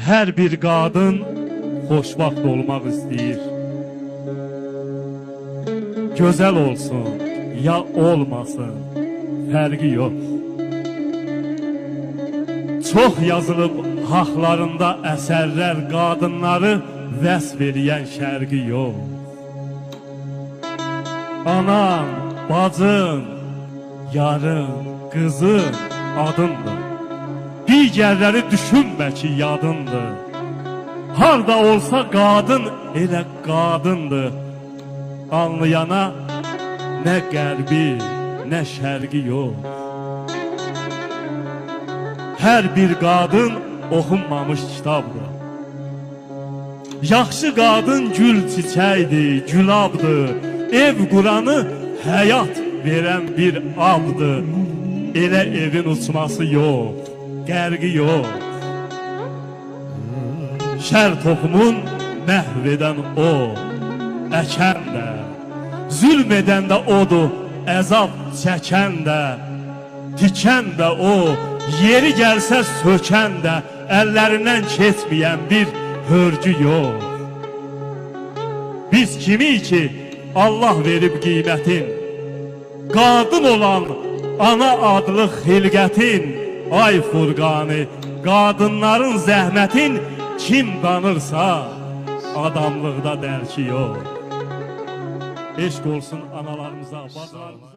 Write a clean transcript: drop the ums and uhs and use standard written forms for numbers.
Hər bir qadın xoşbəxt olmaq istəyir. Gözəl olsun ya olmasın, fərqi yox. Çox yazılıb haqlarında əsərlər, qadınları vəsf eləyən şərqi yox. Anan, bacın, yarın, qızın adındır. Digərləri düşünmə ki yadındır. Harda olsa qadın elə qadındır. Anlayana nə qərbi, nə şərqi yox. Hər bir qadın oxunmamış kitabdır. Yaxşı qadın gül çiçəkdir, gülabdır. Ev quranı həyat verən bir abdır. Elə evin uçması yox, qərqi yox. Şər toxumun məhv edən o, əkən də, zülm edən də odur, əzab çəkən də, tikən də o, yeri gəlsə sökən də, əllərindən keçməyən bir hörgü yox. Biz kimi ki Allah verib qiymətin, qadın olan ana adlı xilqətin, ay Furqanı, qadınların zəhmətin kim danırsa adamlıqda dərki yox. Eşq olsun analarımıza, bacılarımıza.